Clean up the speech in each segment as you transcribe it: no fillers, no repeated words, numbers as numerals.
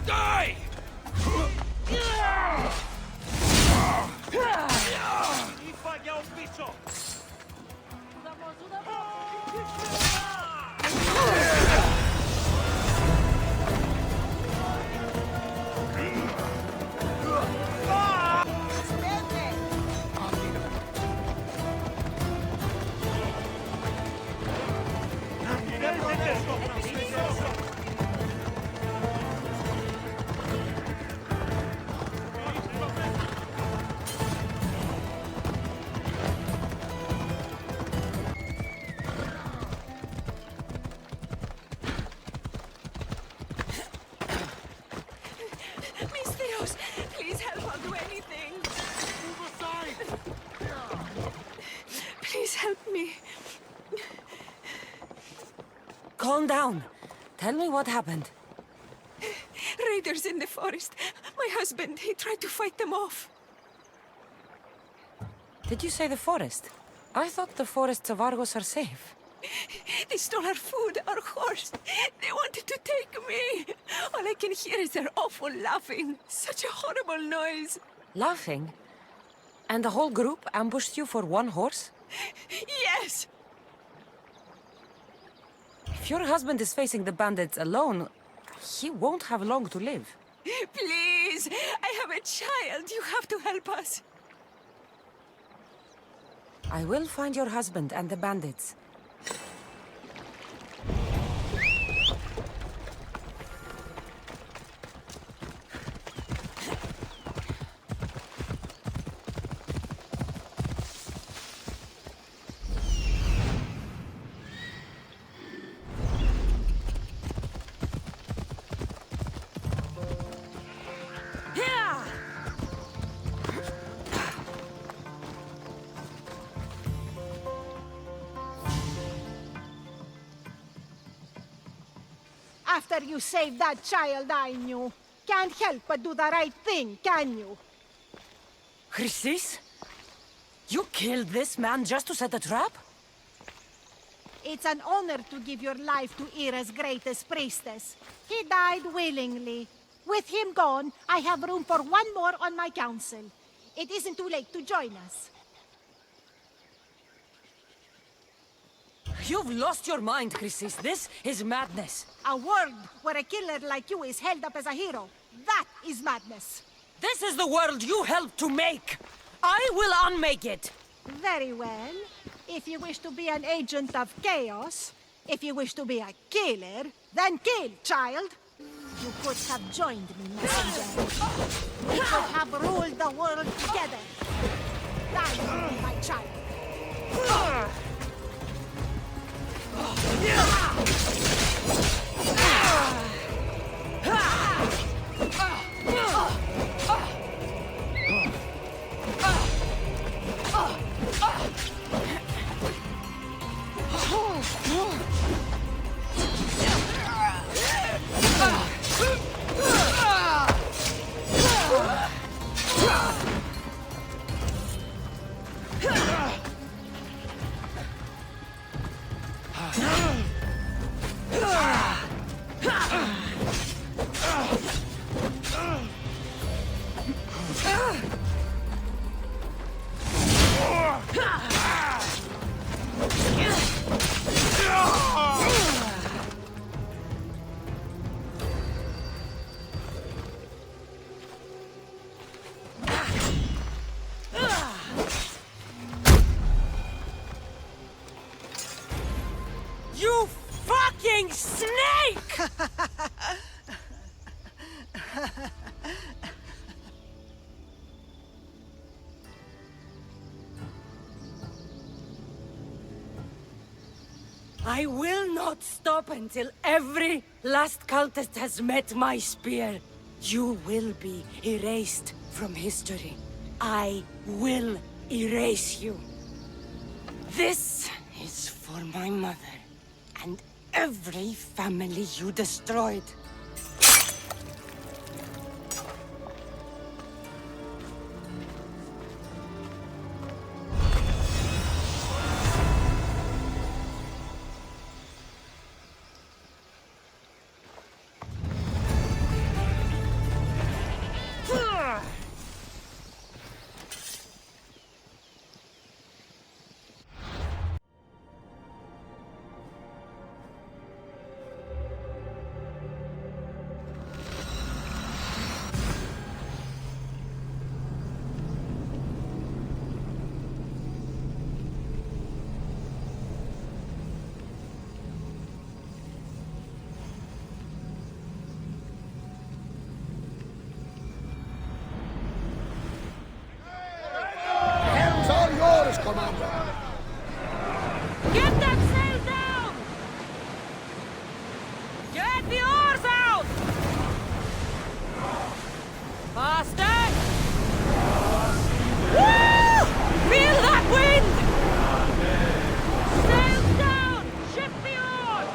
Die! Please help, I'll do anything. Move aside! Please help me. Calm down. Tell me what happened. Raiders in the forest. My husband, he tried to fight them off. Did you say the forest? I thought the forests of Argos are safe. They stole our food, our horse. They wanted to take me. All I can hear is their awful laughing. Such a horrible noise. Laughing? And the whole group ambushed you for one horse? Yes! If your husband is facing the bandits alone, he won't have long to live. Please! I have a child. You have to help us. I will find your husband and the bandits. After you saved that child I knew, can't help but do the right thing, can you? Chrysis? You killed this man just to set a trap? It's an honor to give your life to Ira's greatest priestess. He died willingly. With him gone, I have room for one more on my council. It isn't too late to join us. You've lost your mind, Chrysis. This is madness. A world where a killer like you is held up as a hero. That is madness. This is the world you helped to make. I will unmake it. Very well. If you wish to be an agent of chaos, if you wish to be a killer, then kill, child. You could have joined me, messenger. We could have ruled the world together. Die, my child. You fucking snake! I will not stop until every last cultist has met my spear. You will be erased from history. I will erase you. This is for my mother and every family you destroyed. Get the oars out! Faster! Woo! Feel that wind! Sails down! Shift the oars!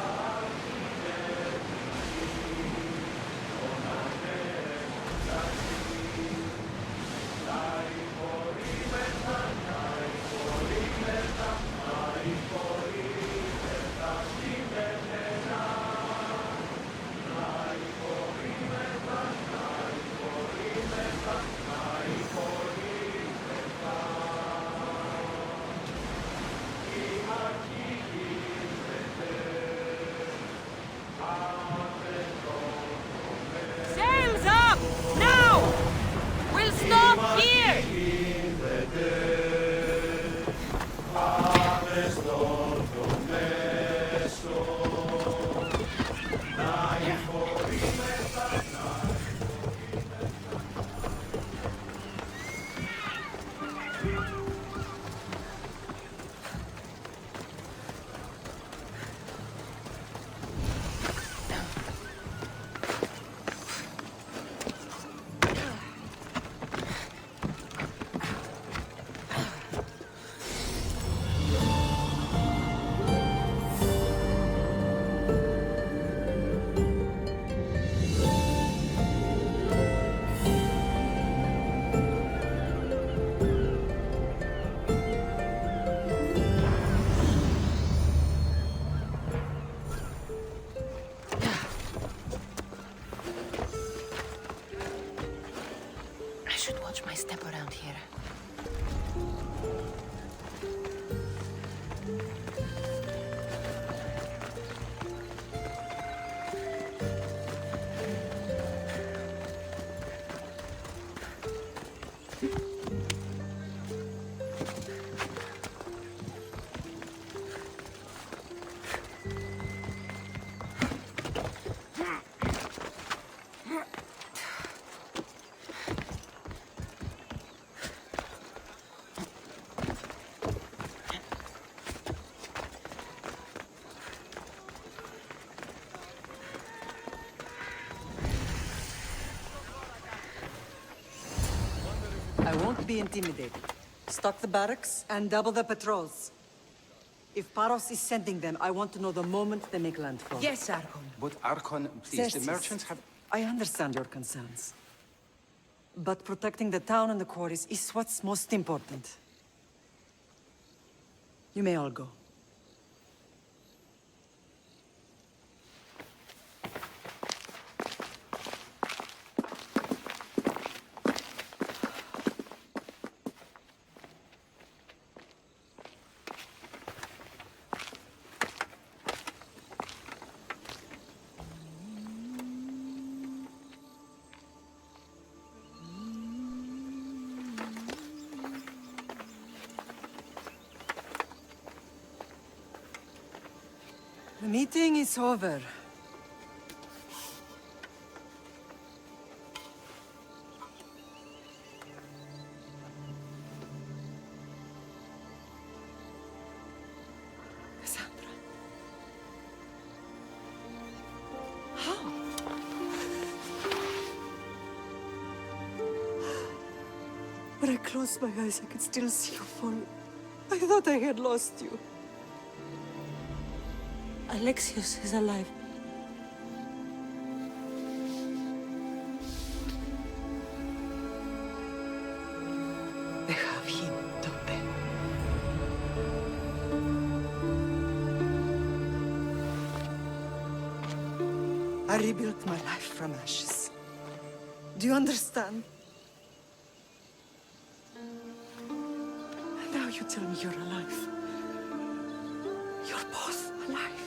Sails up! Now! We'll stop here! I should watch my step around here. I won't be intimidated. Stock the barracks and double the patrols. If Paros is sending them, I want to know the moment they make landfall. Yes, Archon. But Archon, please, the Xerxes, merchants have... I understand your concerns. But protecting the town and the quarries is what's most important. You may all go. The meeting is over. Cassandra. How? When I closed my eyes, I could still see you fall. I thought I had lost you. Alexios is alive. They have him, don't they? I rebuilt my life from ashes. Do you understand? And now you tell me you're alive. You're both alive.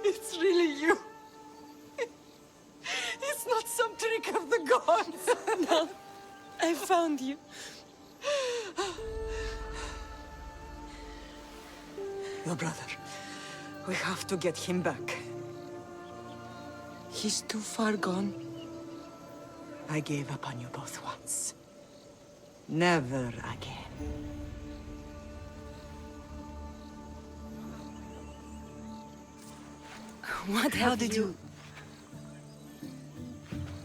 It's really you. It's not some trick of the gods. No, I found you. Your brother. We have to get him back. He's too far gone. I gave up on you both once. Never again. What How have did you...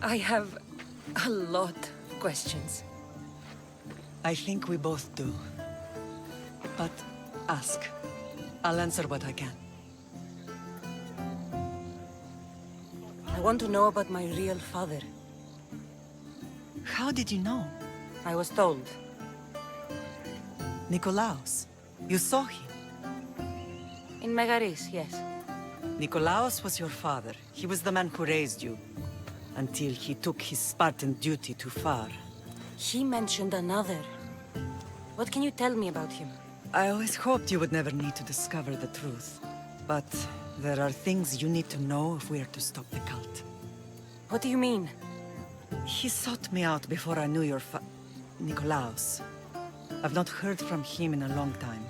I have a lot of questions. I think we both do. But ask. I'll answer what I can. I want to know about my real father. How did you know? I was told. Nikolaos. You saw him. In Megaris, yes. Nikolaos was your father. He was the man who raised you. Until he took his Spartan duty too far. He mentioned another. What can you tell me about him? I always hoped you would never need to discover the truth. But there are things you need to know if we are to stop the cult. What do you mean? He sought me out before I knew your Nikolaos. I've not heard from him in a long time.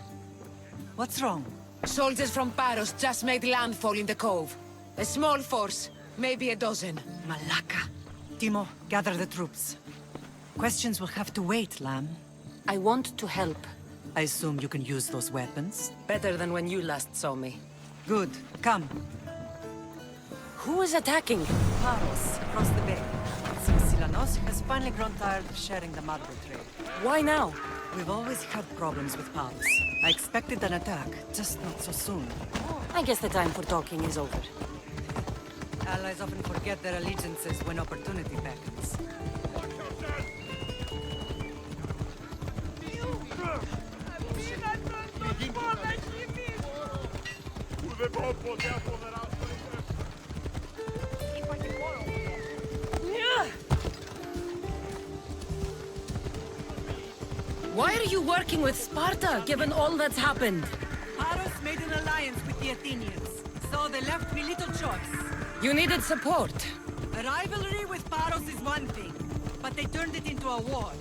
What's wrong? Soldiers from Paros just made landfall in the cove. A small force, maybe a dozen. Malaka. Timo, gather the troops. Questions will have to wait, Lamb. I want to help. I assume you can use those weapons? Better than when you last saw me. Good. Come. Who is attacking? Paros, across the bay. Seems Silanos has finally grown tired of sharing the marble trade. Why now? We've always had problems with Paros. I expected an attack, just not so soon. I guess the time for talking is over. Allies often forget their allegiances when opportunity beckons. Why are you working with Sparta, given all that's happened? Paros made an alliance with the Athenians, so they left me little choice. You needed support. A rivalry with Paros is one thing, but they turned it into a war.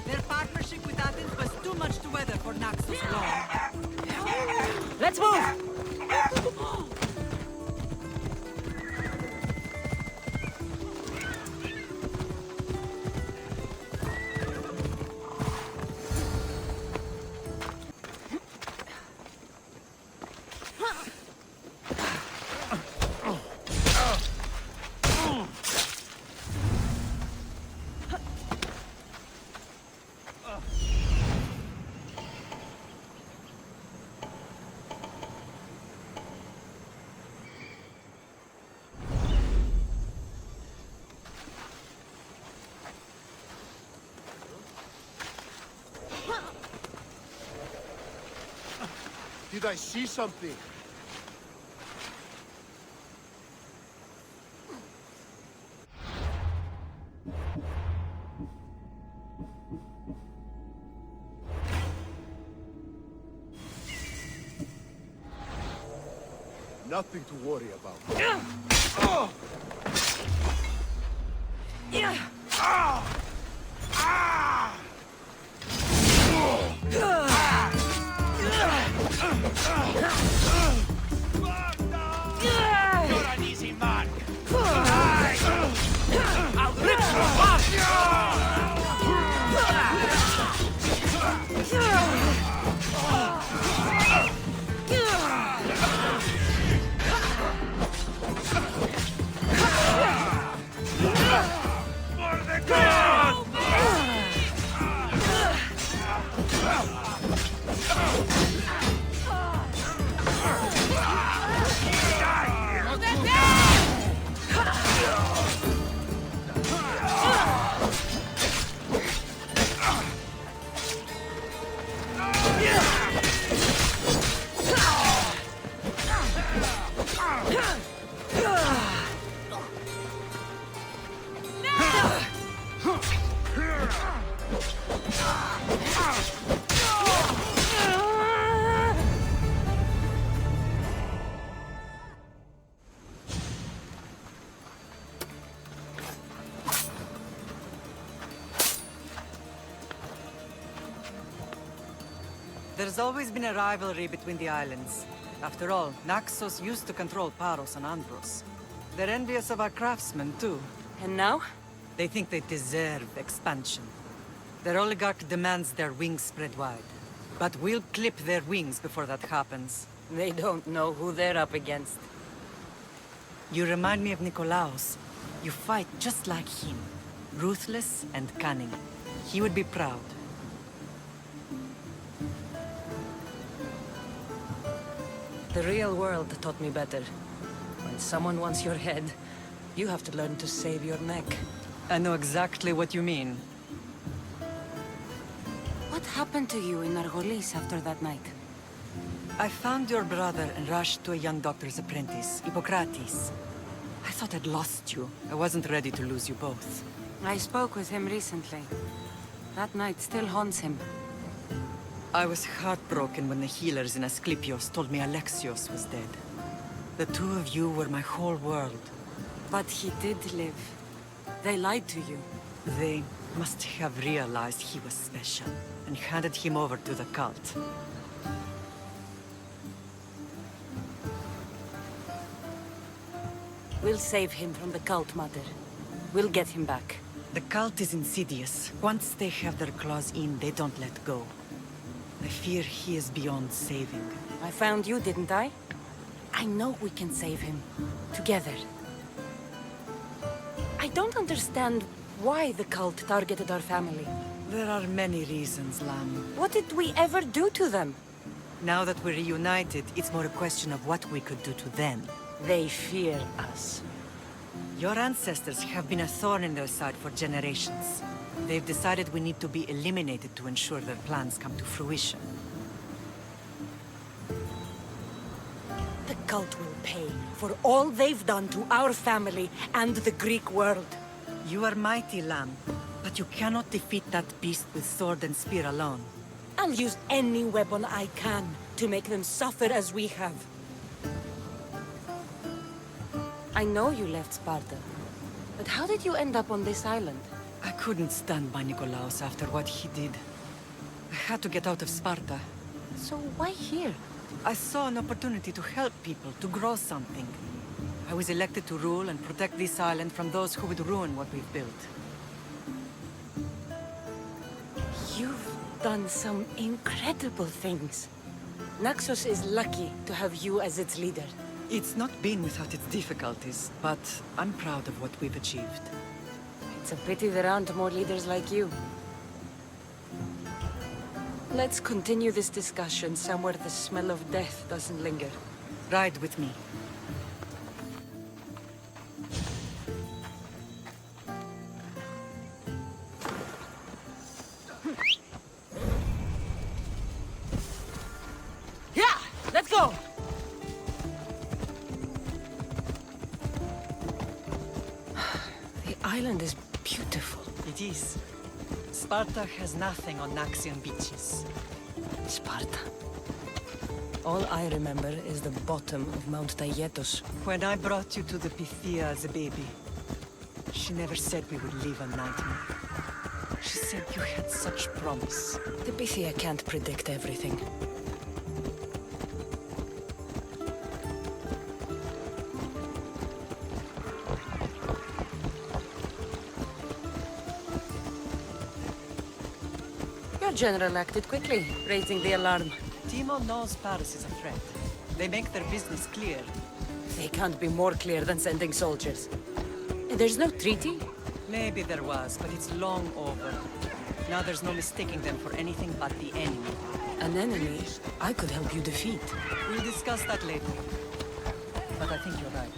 Their partnership with Athens was too much to weather for Naxos alone. Let's move! Did I see something? Nothing to worry about. You're an easy mark. I'll rip you apart. For the gods! There's always been a rivalry between the islands. After all, Naxos used to control Paros and Andros. They're envious of our craftsmen, too. And now? They think they deserve expansion. Their oligarch demands their wings spread wide. But we'll clip their wings before that happens. They don't know who they're up against. You remind me of Nikolaos. You fight just like him. Ruthless and cunning. He would be proud. The real world taught me better. When someone wants your head, you have to learn to save your neck. I know exactly what you mean. What happened to you in Argolis after that night? I found your brother and rushed to a young doctor's apprentice, Hippocrates. I thought I'd lost you. I wasn't ready to lose you both. I spoke with him recently. That night still haunts him. I was heartbroken when the healers in Asclepios told me Alexios was dead. The two of you were my whole world. But he did live. They lied to you. They must have realized he was special and handed him over to the cult. We'll save him from the cult, Mother. We'll get him back. The cult is insidious. Once they have their claws in, they don't let go. I fear he is beyond saving. I found you, didn't I? I know we can save him. Together. I don't understand why the cult targeted our family. There are many reasons, Lam. What did we ever do to them? Now that we're reunited, it's more a question of what we could do to them. They fear us. Your ancestors have been a thorn in their side for generations. They've decided we need to be eliminated to ensure their plans come to fruition. The cult will pay for all they've done to our family and the Greek world. You are mighty, Lam, but you cannot defeat that beast with sword and spear alone. I'll use any weapon I can to make them suffer as we have. I know you left Sparta, but how did you end up on this island? I couldn't stand by Nikolaos after what he did. I had to get out of Sparta. So why here? I saw an opportunity to help people, to grow something. I was elected to rule and protect this island from those who would ruin what we've built. You've done some incredible things. Naxos is lucky to have you as its leader. It's not been without its difficulties, but I'm proud of what we've achieved. It's a pity there aren't more leaders like you. Let's continue this discussion somewhere the smell of death doesn't linger. Ride with me. Yeah! Let's go! The island is beautiful. It is. Sparta has nothing on Naxian beaches. Sparta. All I remember is the bottom of Mount Taygetos. When I brought you to the Pythia as a baby, she never said we would live a nightmare. She said you had such promise. The Pythia can't predict everything. Your general acted quickly, raising the alarm. Timo knows Paris is a threat. They make their business clear. They can't be more clear than sending soldiers. There's no treaty? Maybe there was, but it's long over. Now there's no mistaking them for anything but the enemy. An enemy I could help you defeat. We'll discuss that later. But I think you're right.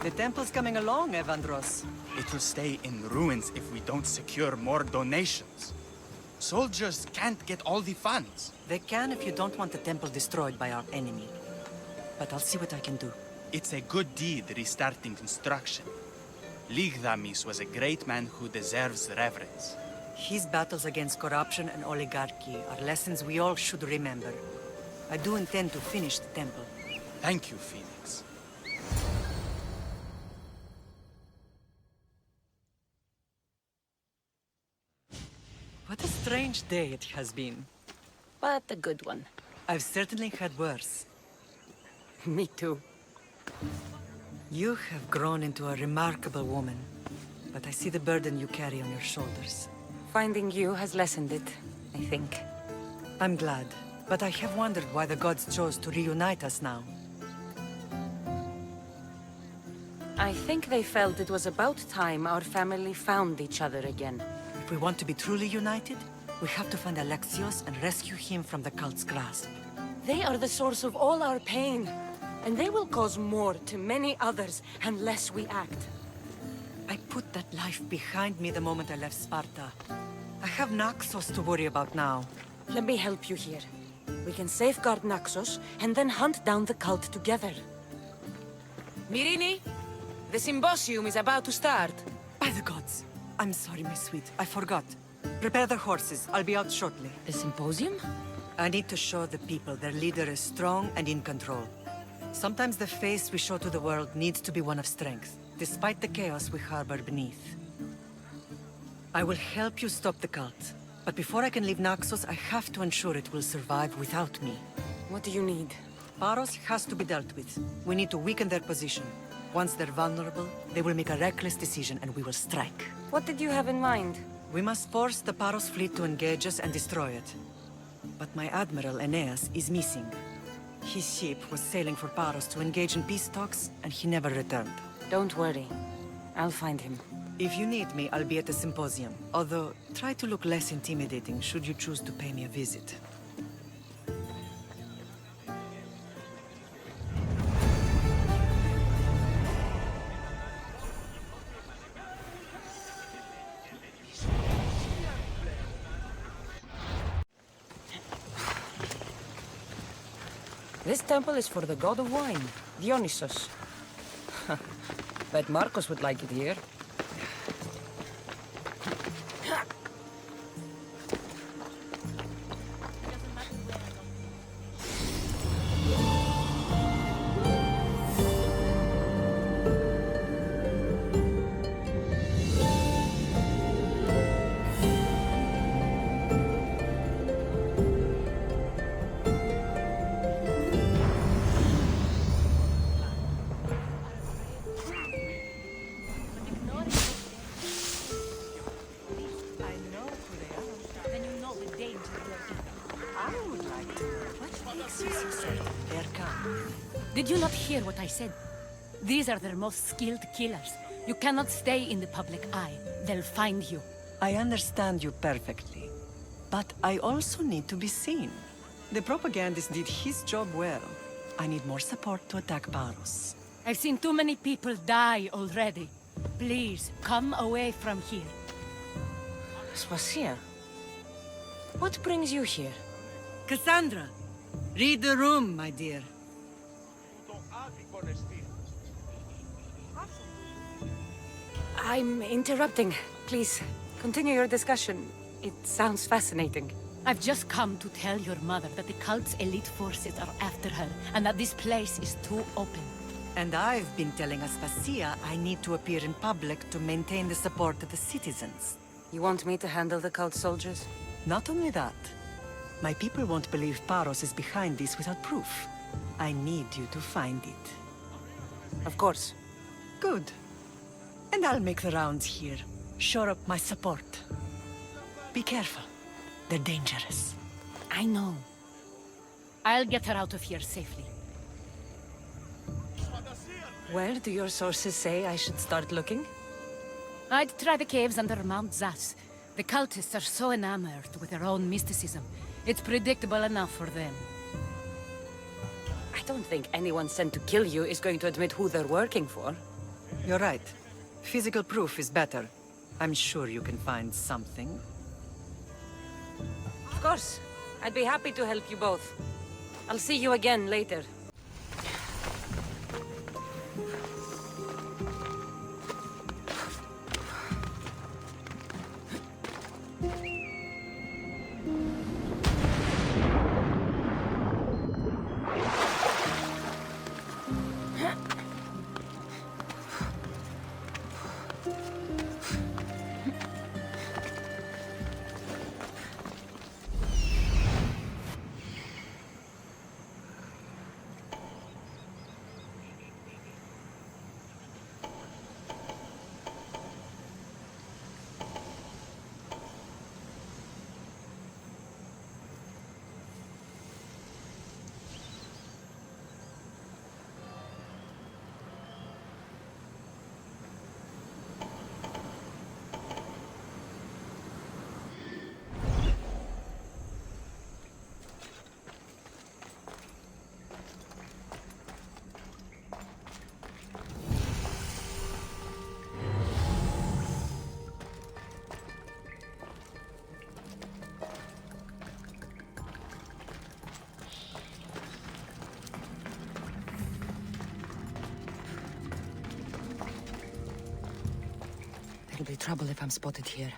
The temple's coming along, Evandros. It will stay in ruins if we don't secure more donations. Soldiers can't get all the funds. They can if you don't want the temple destroyed by our enemy. But I'll see what I can do. It's a good deed restarting construction. Ligdamis was a great man who deserves reverence. His battles against corruption and oligarchy are lessons we all should remember. I do intend to finish the temple. Thank you, Phoenix. What a strange day it has been. But a good one. I've certainly had worse. Me too. You have grown into a remarkable woman, but I see the burden you carry on your shoulders. Finding you has lessened it, I think. I'm glad, but I have wondered why the gods chose to reunite us now. I think they felt it was about time our family found each other again. If we want to be truly united, we have to find Naxos and rescue him from the cult's grasp. They are the source of all our pain, and they will cause more to many others unless we act. I put that life behind me the moment I left Sparta. I have Naxos to worry about now. Let me help you here. We can safeguard Naxos and then hunt down the cult together. Myrrine, the symposium is about to start. By the gods! I'm sorry, my sweet. I forgot. Prepare the horses. I'll be out shortly. The symposium? I need to show the people their leader is strong and in control. Sometimes the face we show to the world needs to be one of strength, despite the chaos we harbor beneath. I will help you stop the cult. But before I can leave Naxos, I have to ensure it will survive without me. What do you need? Paros has to be dealt with. We need to weaken their position. Once they're vulnerable, they will make a reckless decision and we will strike. What did you have in mind? We must force the Paros fleet to engage us and destroy it. But my admiral, Aeneas, is missing. His ship was sailing for Paros to engage in peace talks, and he never returned. Don't worry. I'll find him. If you need me, I'll be at the symposium. Although, try to look less intimidating should you choose to pay me a visit. This temple is for the god of wine, Dionysos. Bet Marcos would like it here. Did you not hear what I said? These are their most skilled killers. You cannot stay in the public eye. They'll find you. I understand you perfectly. But I also need to be seen. The propagandist did his job well. I need more support to attack Paros. I've seen too many people die already. Please, come away from here. Swasia, what brings you here? Cassandra! Read the room, my dear. I'm interrupting. Please, continue your discussion. It sounds fascinating. I've just come to tell your mother that the cult's elite forces are after her, and that this place is too open. And I've been telling Aspasia I need to appear in public to maintain the support of the citizens. You want me to handle the cult soldiers? Not only that, my people won't believe Paros is behind this without proof. I need you to find it. Of course. Good. And I'll make the rounds here. Shore up my support. Be careful. They're dangerous. I know. I'll get her out of here safely. Where do your sources say I should start looking? I'd try the caves under Mount Zas. The cultists are so enamored with their own mysticism. It's predictable enough for them. I don't think anyone sent to kill you is going to admit who they're working for. You're right. Physical proof is better. I'm sure you can find something. Of course. I'd be happy to help you both. I'll see you again later. It'll be trouble if I'm spotted here.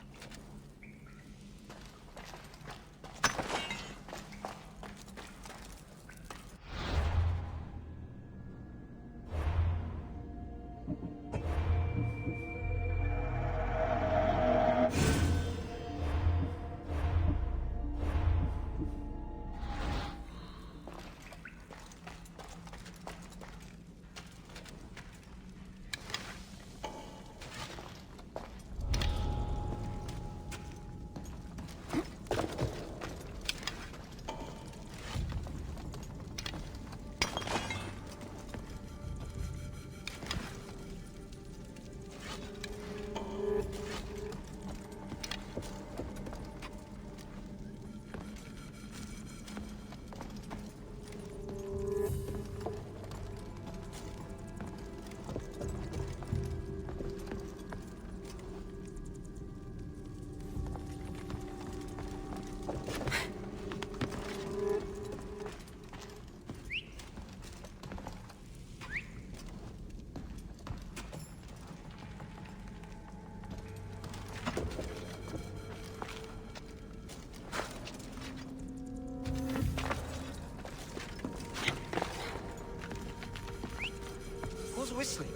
Who's whistling?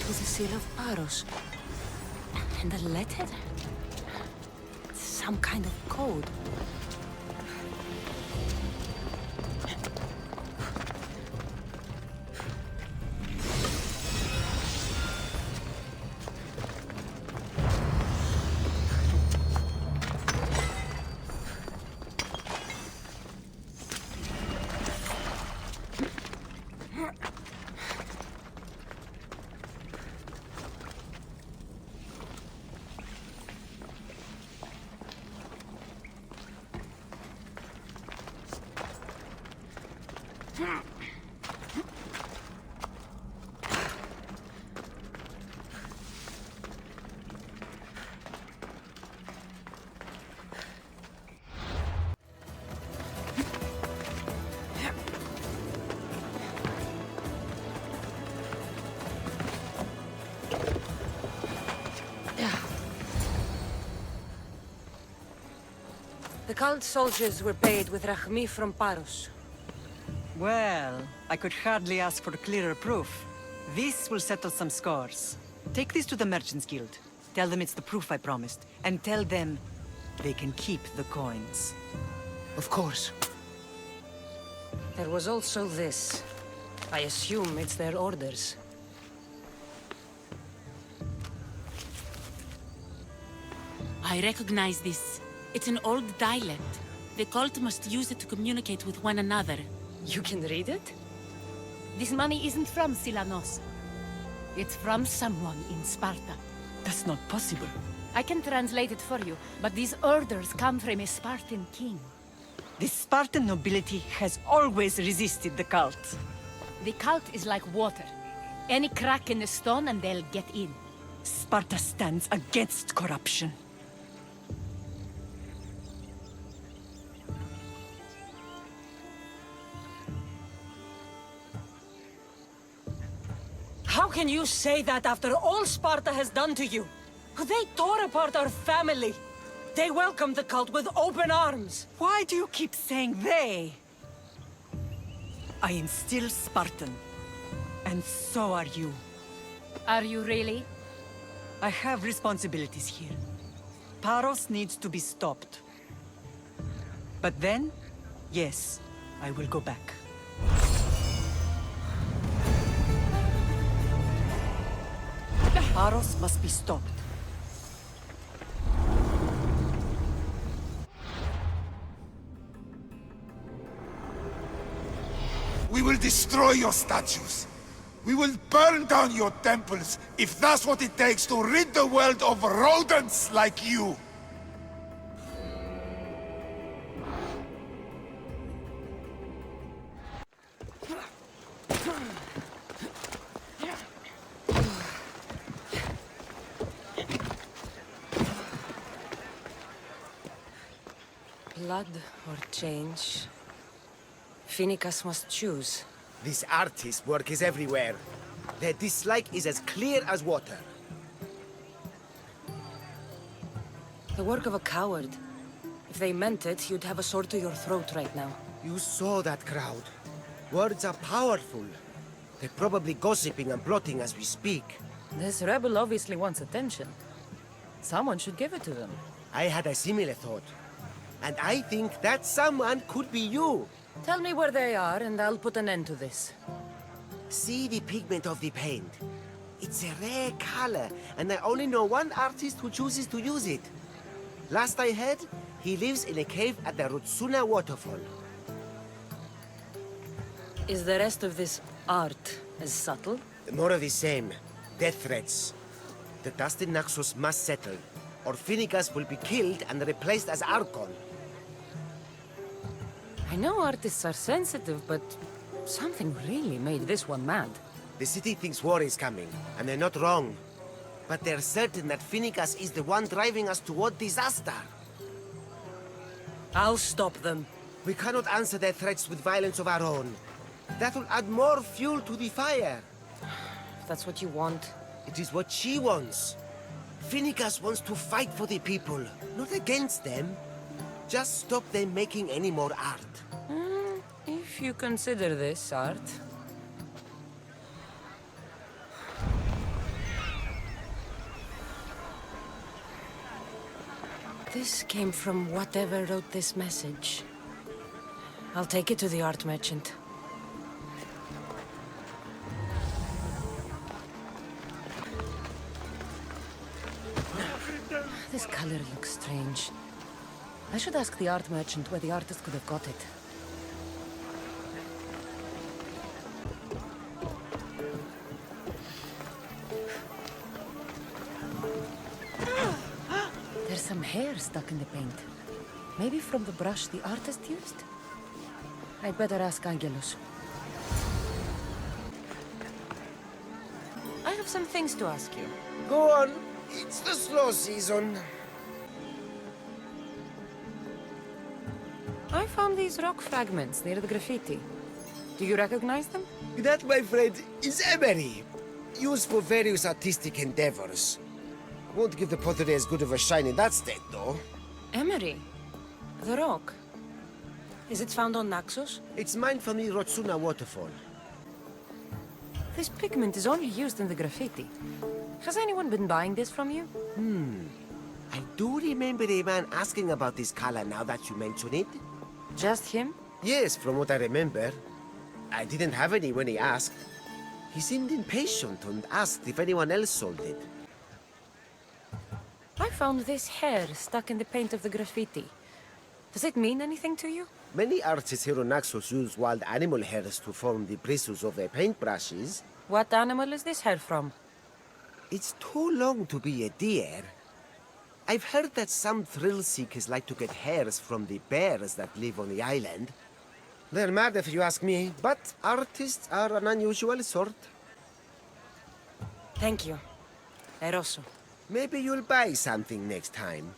With the seal of Paros. And the letter? Some kind of code. The cult soldiers were paid with Rachmi from Paros. Well, I could hardly ask for clearer proof. This will settle some scores. Take this to the Merchants Guild. Tell them it's the proof I promised. And tell them they can keep the coins. Of course. There was also this. I assume it's their orders. I recognize this. It's an old dialect. The cult must use it to communicate with one another. You can read it? This money isn't from Silanos. It's from someone in Sparta. That's not possible. I can translate it for you, but these orders come from a Spartan king. The Spartan nobility has always resisted the cult. The cult is like water. Any crack in the stone and they'll get in. Sparta stands against corruption. How can you say that after all Sparta has done to you? They tore apart our family. They welcomed the cult with open arms. Why do you keep saying they? I am still Spartan. And so are you. Are you really? I have responsibilities here. Paros needs to be stopped. But then, yes, I will go back. Paros must be stopped. We will destroy your statues. We will burn down your temples if that's what it takes to rid the world of rodents like you. Blood or change? Phoenicus must choose. This artist's work is everywhere. Their dislike is as clear as water. The work of a coward. If they meant it, you'd have a sword to your throat right now. You saw that crowd. Words are powerful. They're probably gossiping and plotting as we speak. This rebel obviously wants attention. Someone should give it to them. I had a similar thought. And I think that someone could be you. Tell me where they are, and I'll put an end to this. See the pigment of the paint. It's a rare color, and I only know one artist who chooses to use it. Last I heard, he lives in a cave at the Rutsuna waterfall. Is the rest of this art as subtle? More of the same. Death threats. The dust in Naxos must settle, or Phoenicus will be killed and replaced as Archon. I know artists are sensitive, but something really made this one mad. The city thinks war is coming, and they're not wrong. But they're certain that Phoenicus is the one driving us toward disaster. I'll stop them. We cannot answer their threats with violence of our own. That will add more fuel to the fire. If that's what you want. It is what she wants. Phoenicus wants to fight for the people, not against them. Just stop them making any more art. If you consider this art. This came from whatever wrote this message. I'll take it to the art merchant. This color looks strange. I should ask the art merchant where the artist could have got it. There's some hair stuck in the paint. Maybe from the brush the artist used? I'd better ask Angelus. I have some things to ask you. Go on. It's the slow season. I found these rock fragments near the graffiti. Do you recognize them? That, my friend, is emery. Used for various artistic endeavors. Won't give the pottery as good of a shine in that state, though. Emery? The rock. Is it found on Naxos? It's mined from the Rotsuna waterfall. This pigment is only used in the graffiti. Has anyone been buying this from you? I do remember a man asking about this color now that you mention it. Just him? Yes, from what I remember. I didn't have any when he asked. He seemed impatient and asked if anyone else sold it. I found this hair stuck in the paint of the graffiti. Does it mean anything to you? Many artists here on Naxos use wild animal hairs to form the bristles of their paintbrushes. What animal is this hair from? It's too long to be a deer. I've heard that some thrill seekers like to get hairs from the bears that live on the island. They're mad if you ask me, but artists are an unusual sort. Thank you. Eroso. Maybe you'll buy something next time.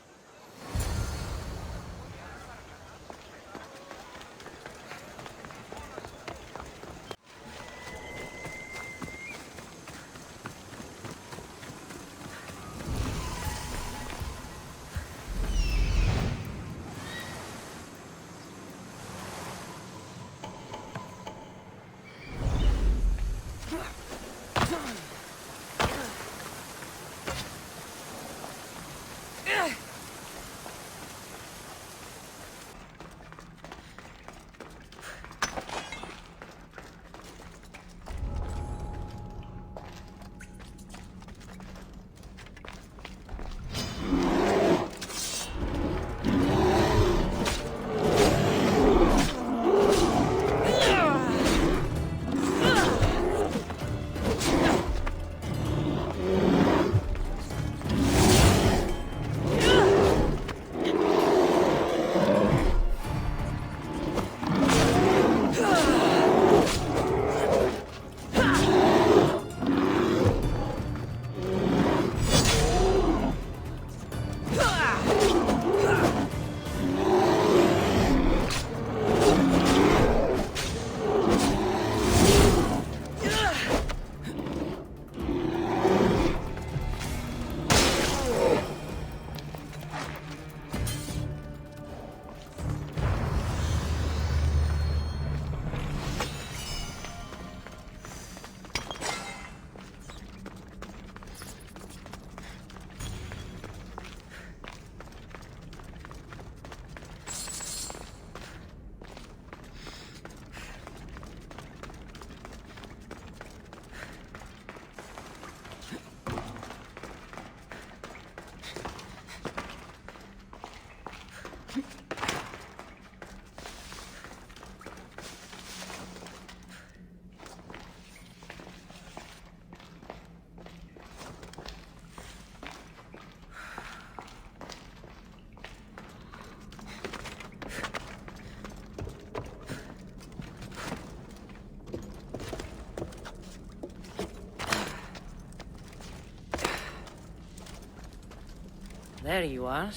There you are.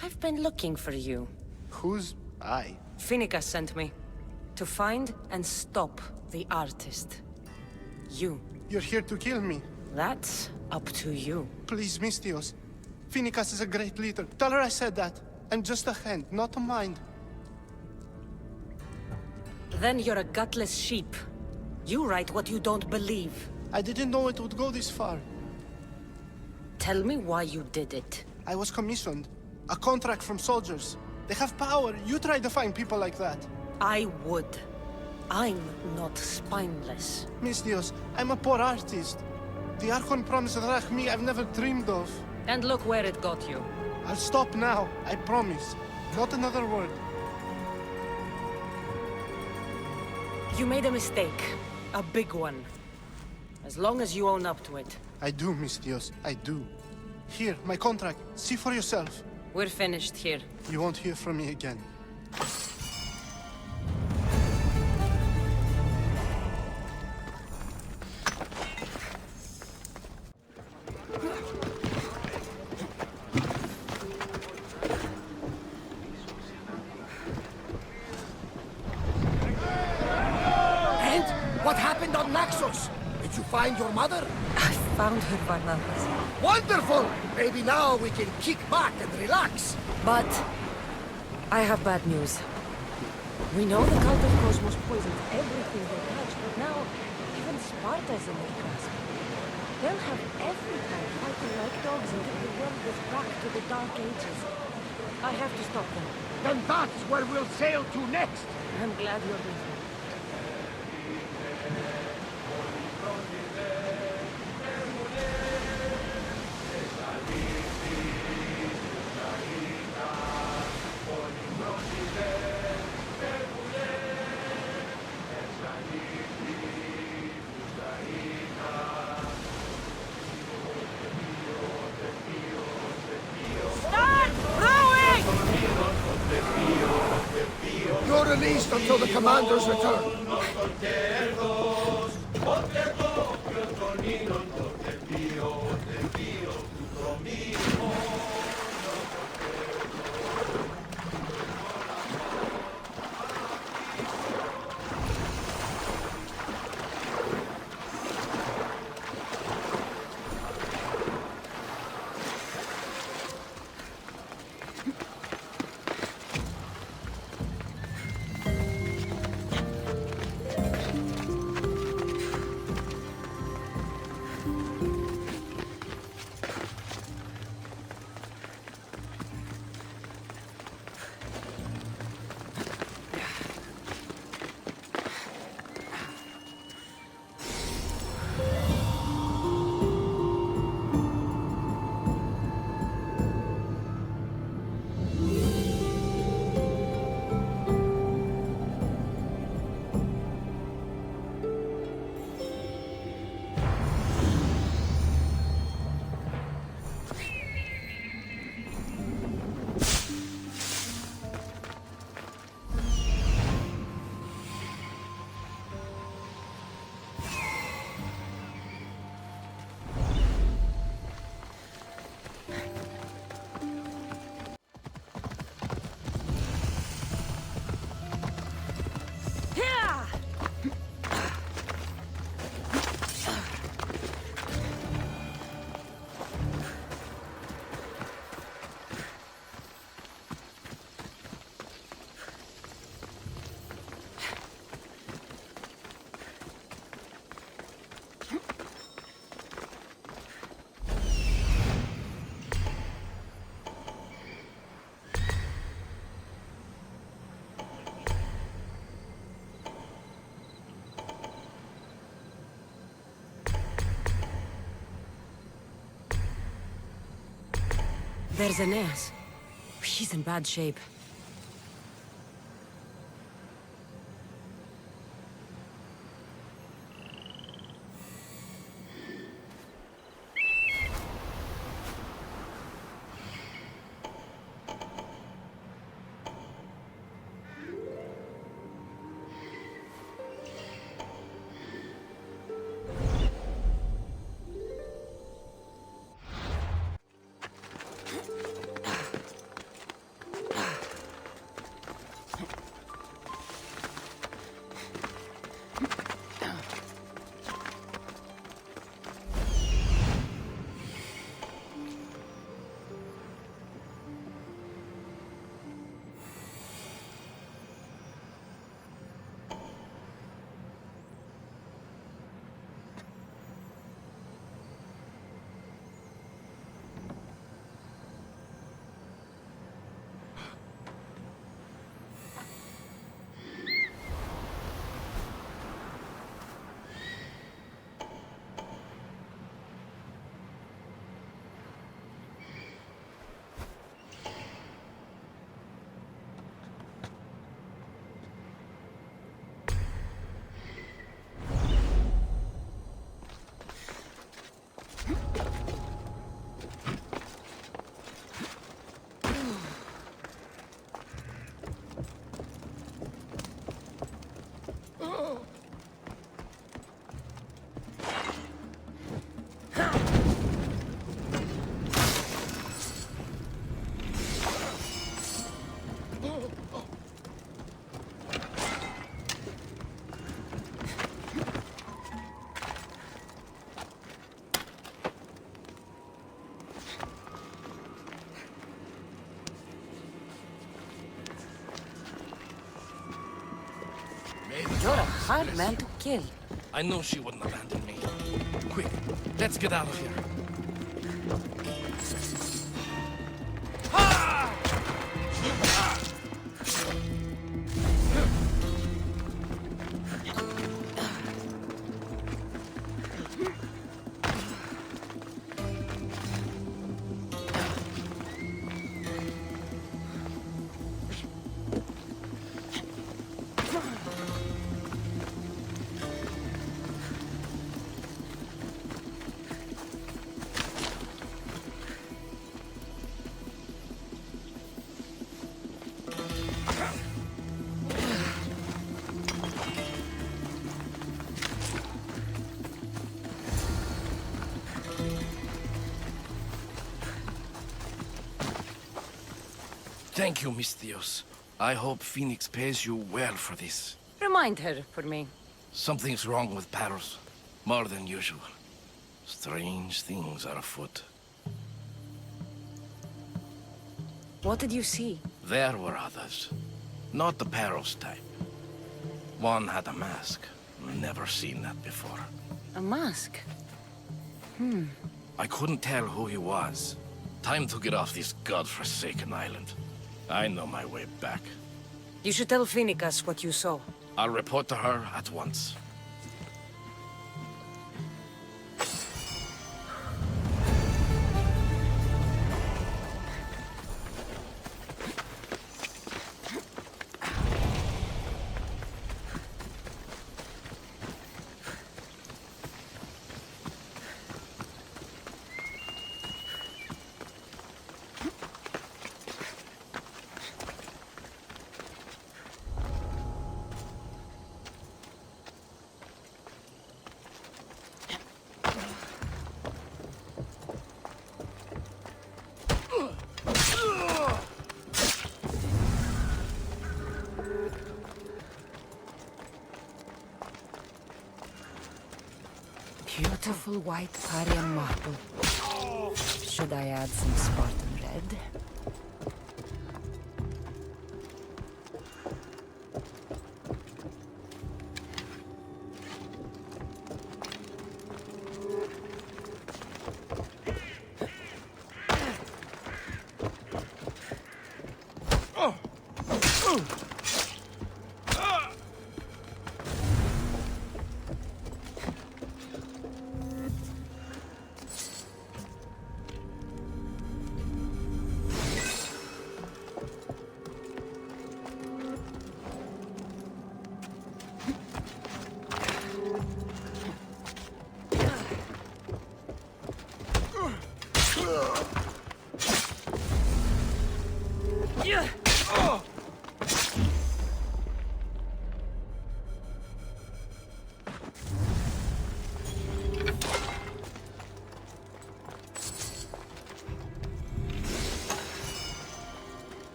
I've been looking for you. Who's I? Finicus sent me. To find and stop the artist. You. You're here to kill me. That's up to you. Please, Mystios. Finicus is a great leader. Tell her I said that. I'm just a hand, not a mind. Then you're a gutless sheep. You write what you don't believe. I didn't know it would go this far. Tell me why you did it. I was commissioned. A contract from soldiers. They have power. You try to find people like that. I would. I'm not spineless. Mystios, I'm a poor artist. The Archon promised Rachmi I've never dreamed of. And look where it got you. I'll stop now, I promise. Not another word. You made a mistake. A big one. As long as you own up to it. I do, Mystios, I do. Here, my contract. See for yourself. We're finished here. You won't hear from me again. And what happened on Naxos? Did you find your mother? I found her, Barnabas. Wonderful! Maybe now we can kick back and relax. But I have bad news. We know the cult of Cosmos poisoned everything they touched, but now even Sparta's in their grasp. They'll have everything fighting like dogs until the world goes back to the Dark Ages. I have to stop them. Then that's where we'll sail to next! I'm glad you're with me. You're released until the commander's return. There's Aeneas. He's in bad shape. hard man to kill. I knew she wouldn't abandon me. Quick, let's get out of here. Thank you, Mistios. I hope Phoenix pays you well for this. Remind her for me. Something's wrong with Paros. More than usual. Strange things are afoot. What did you see? There were others. Not the Paros type. One had a mask. Never seen that before. A mask? I couldn't tell who he was. Time to get off this godforsaken island. I know my way back. You should tell Phoenix what you saw. I'll report to her at once. Beautiful white Parian marble. Should I add some Spartan red?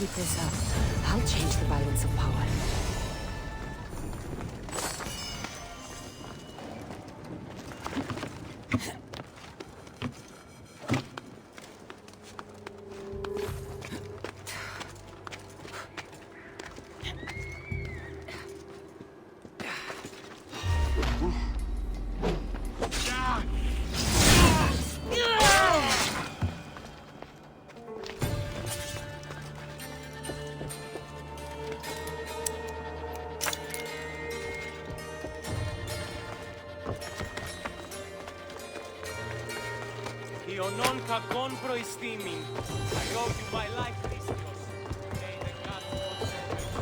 Keep this up. I'll change the balance of power. Io non κακόν προιστήμην. I owe you my life, Christos. May the gods protect you.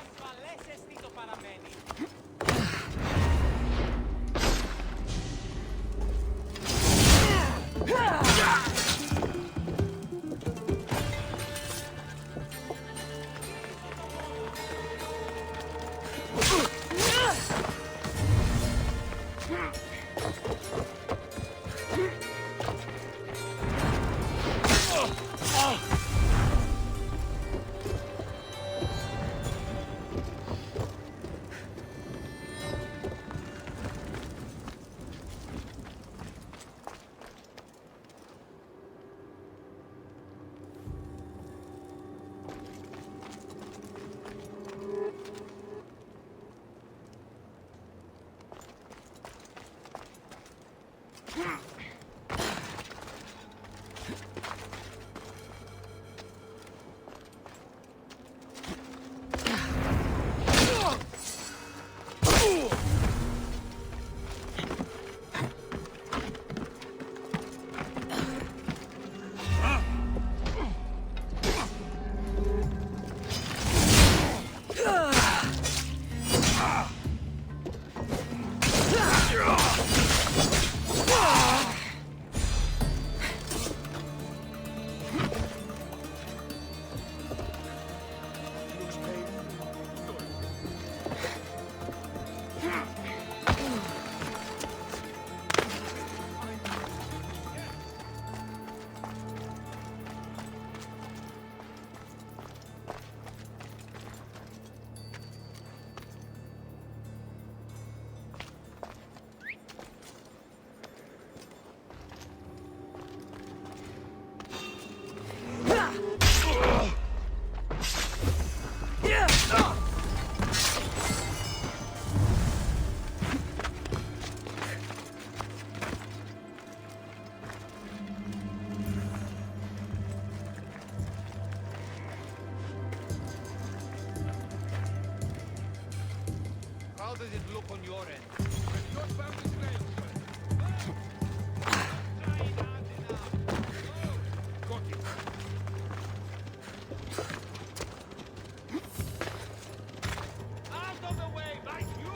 Ασφαλές εστί το παραμένει. How does it look on your end? Your family's ready. Got it. Out of the way, like you!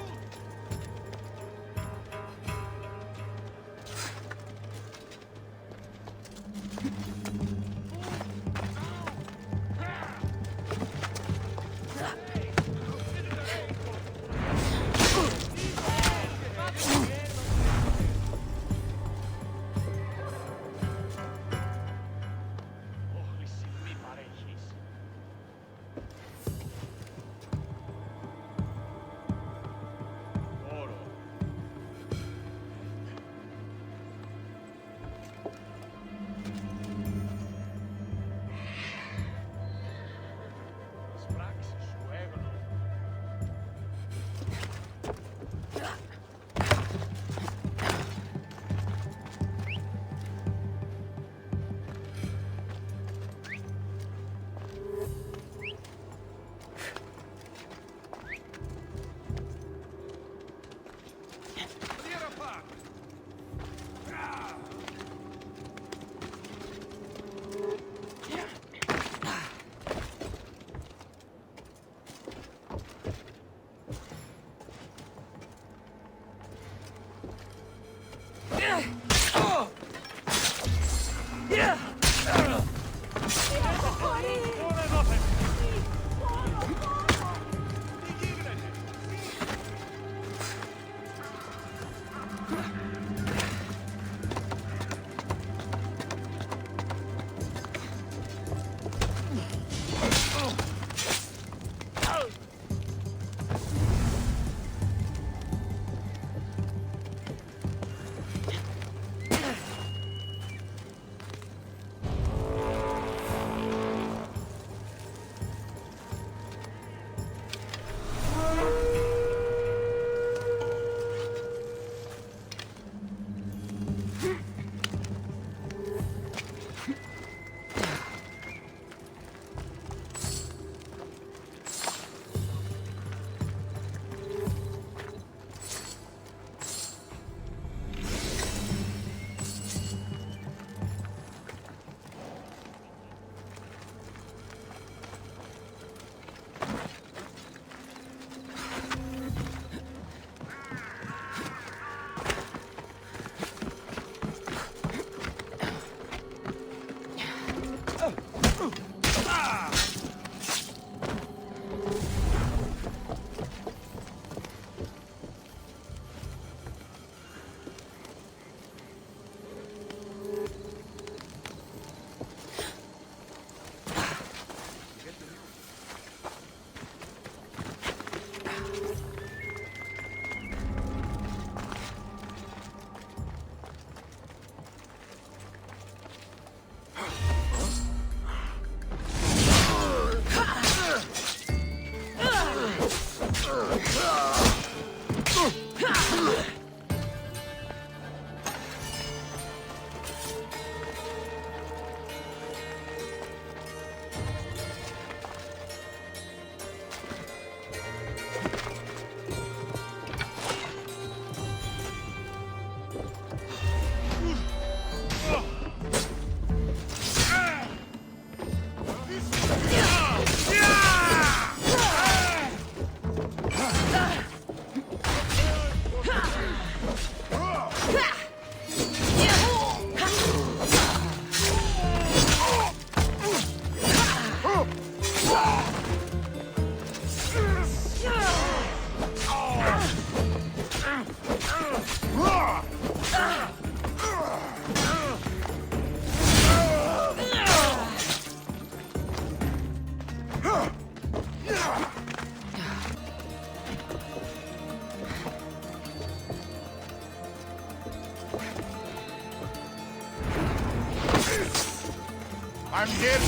I'm here.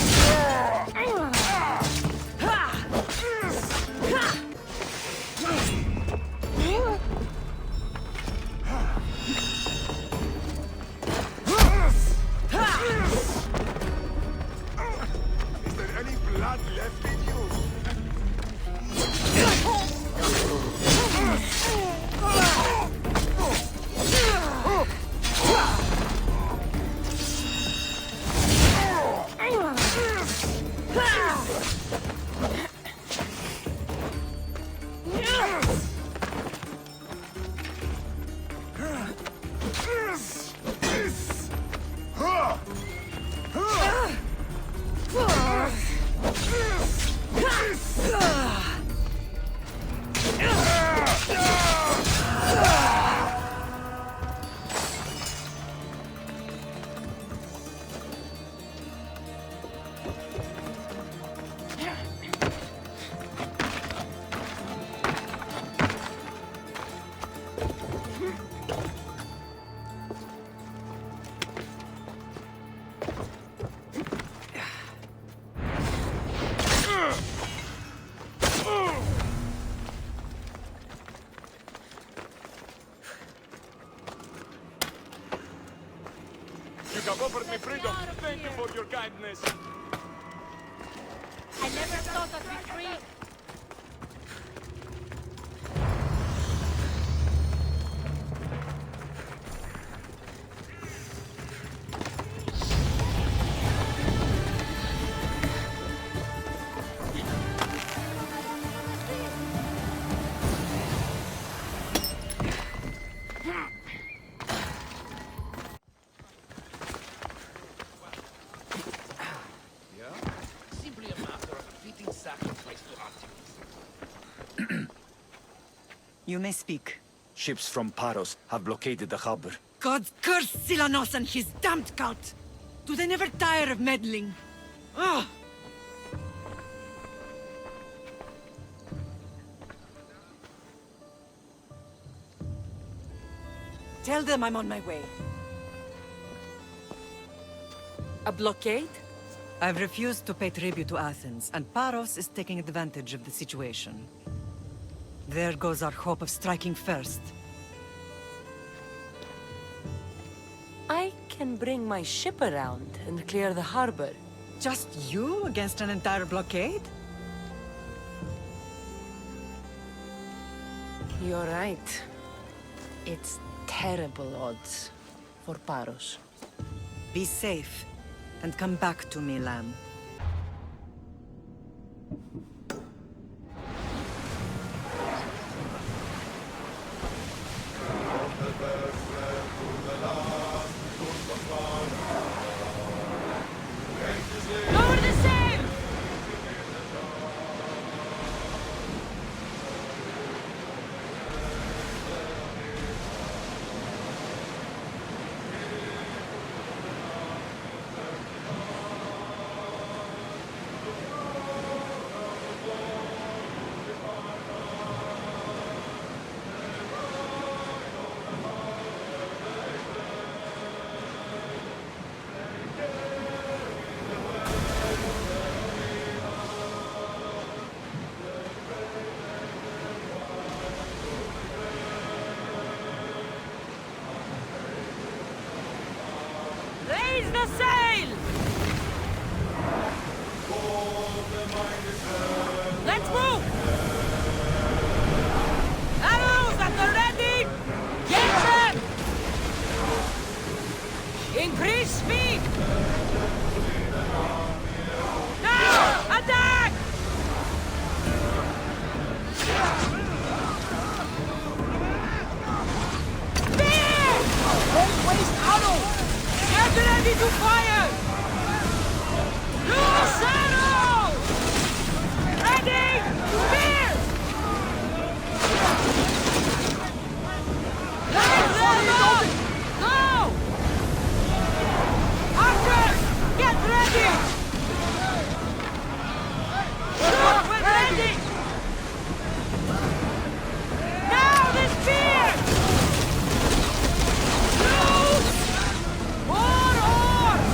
Is there any blood left in you? You have offered me freedom. Thank you for your kindness. I never thought I'd be free. Simply a matter of fitting sacrifice to Artemis. You may speak. Ships from Paros have blockaded the harbor. God curse Silanos and his damned cult! Do they never tire of meddling? Ugh! Tell them I'm on my way. A blockade? I've refused to pay tribute to Athens, and Paros is taking advantage of the situation. There goes our hope of striking first. I can bring my ship around and clear the harbor. Just you against an entire blockade? You're right. It's terrible odds for Paros. Be safe, and come back to me, lamb. Lower the sail! Raise the sail! Let's move! Arrows at the ready! Get them! Increase speed! Now! Attack! Speed! Don't waste arrows! Get ready to fire! Loose arrows! Ready! Spear! Let's go! Go! Archers! Get ready! Shoot when ready! Now the spear! Loose! More oars!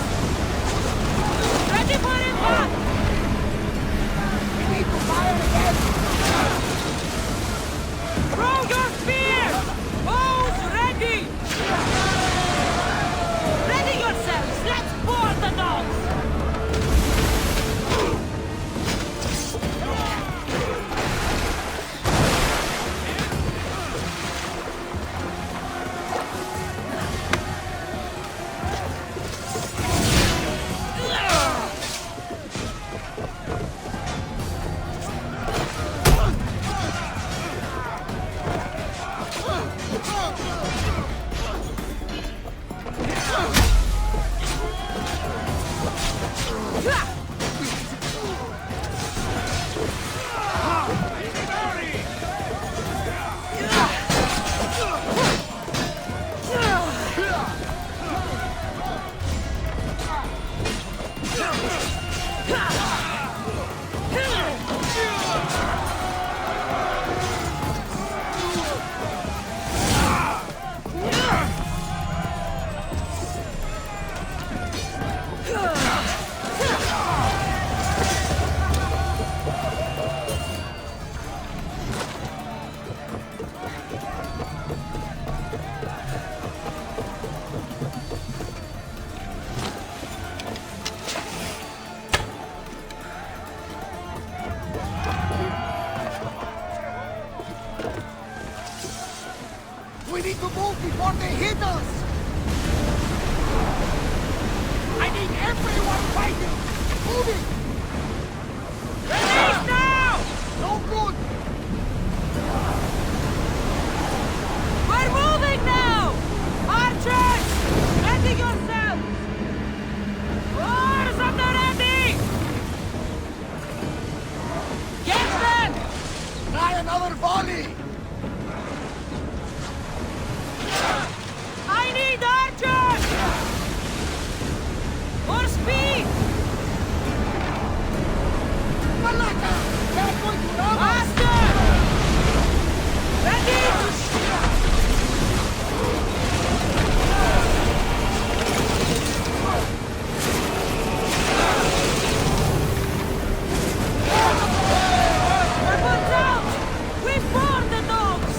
We need to move before they hit us! I need everyone fighting! Moving! Release now! No good! We're moving now! Archers! Ready yourselves! Oars at the ready! Get them! Try another volley! I need archers! More speed! Malaka! They're going to rob us! Faster! Ready! Weapons out! We've bored the dogs!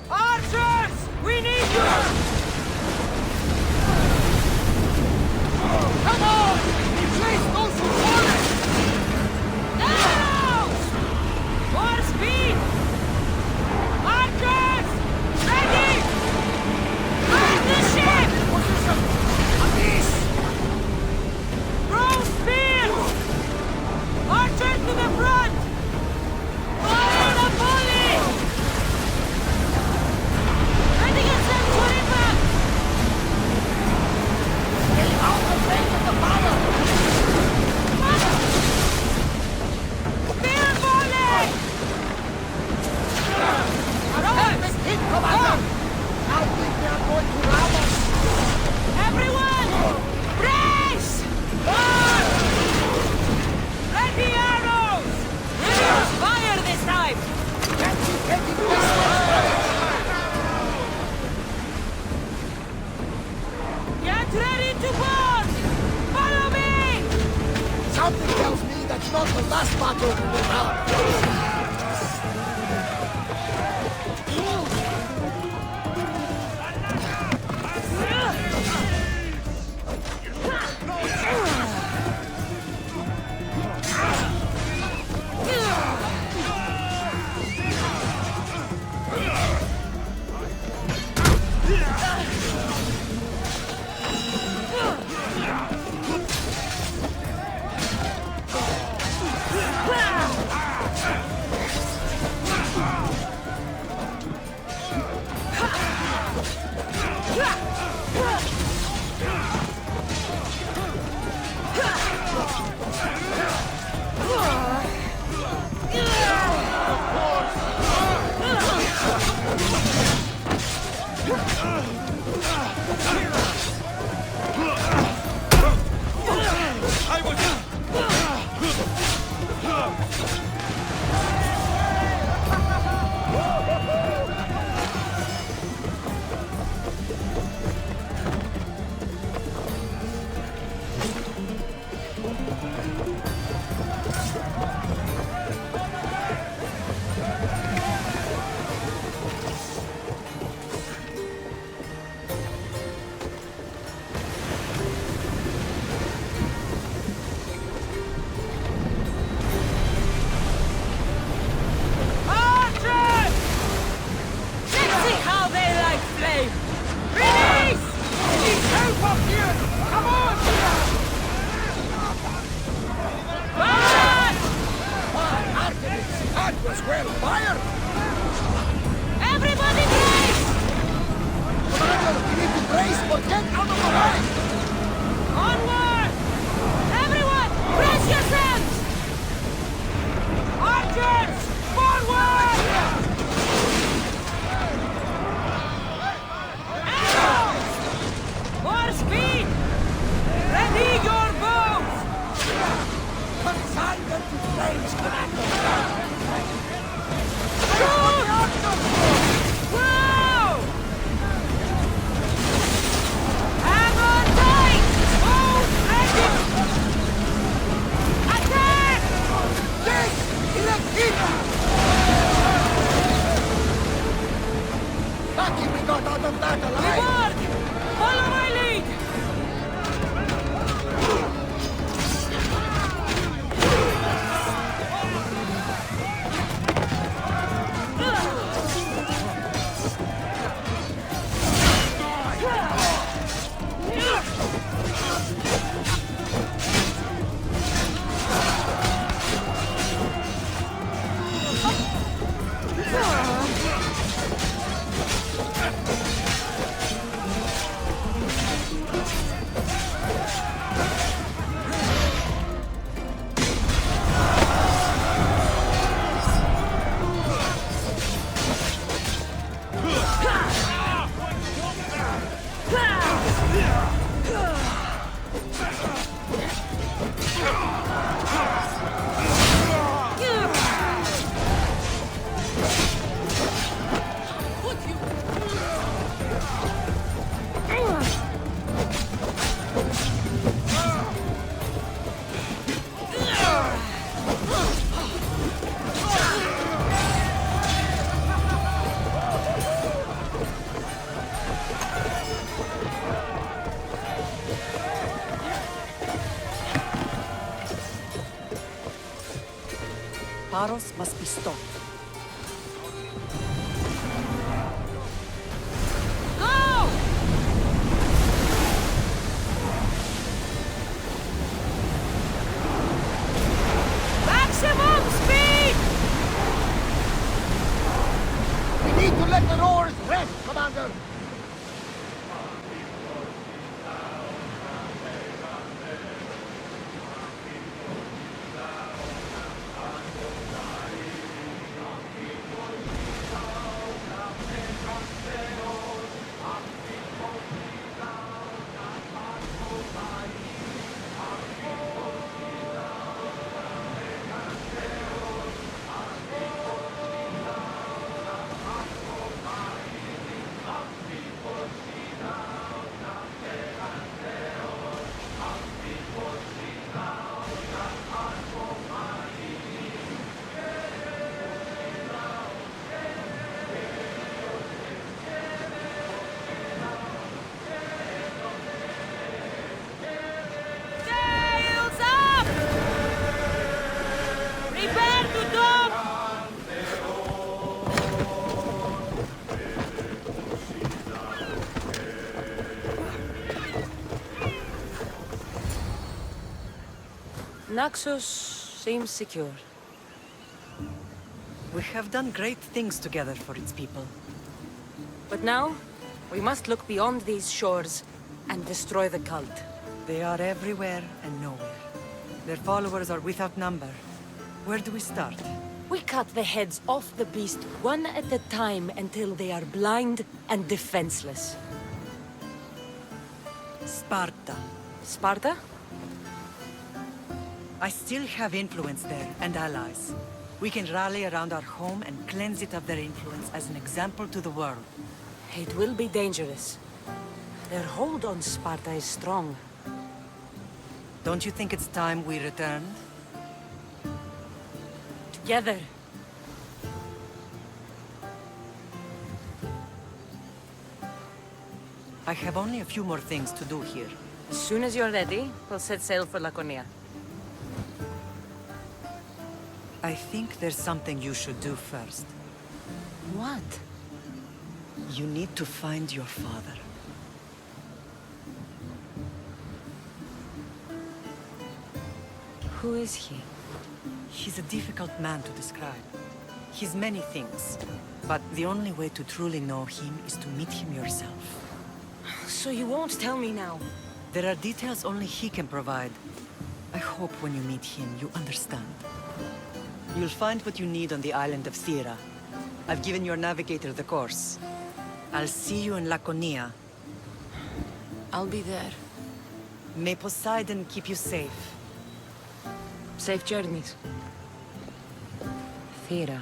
Archers! We need you! Come on! Replace those who fall it! Naxos! More speed! Archers! Ready! Guard the ship! Position! Amis! Throw spears! Archers to the front! Fire the volley! Ready yourself to impact! Stay out of range of the fire! Spear volley! Perfect hit, Commander! I think they are going to rob us! Everyone! Brace! March! Ready arrows! Use fire this time! Can't keep taking this way! Get ready to board! Follow me! Something tells me that's not the last battle we will have. Paros must be stopped. Go! Maximum speed! We need to let the roars rest, Commander! Sails up! Prepare to dock! Naxos seems secure. We have done great things together for its people. But now, we must look beyond these shores and destroy the cult. They are everywhere and nowhere. Their followers are without number. Where do we start? We cut the heads off the beast one at a time until they are blind and defenseless. Sparta. Sparta? I still have influence there, and allies. We can rally around our home and cleanse it of their influence as an example to the world. It will be dangerous. Their hold on Sparta is strong. Don't you think it's time we returned? Together. I have only a few more things to do here. As soon as you're ready, we'll set sail for Laconia. I think there's something you should do first. What? You need to find your father. Who is he? He's a difficult man to describe. He's many things, but the only way to truly know him is to meet him yourself. So you won't tell me now? There are details only he can provide. I hope when you meet him, you understand. You'll find what you need on the island of Thera. I've given your navigator the course. I'll see you in Laconia. I'll be there. May Poseidon keep you safe. Safe journeys. Thera.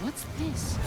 What's this?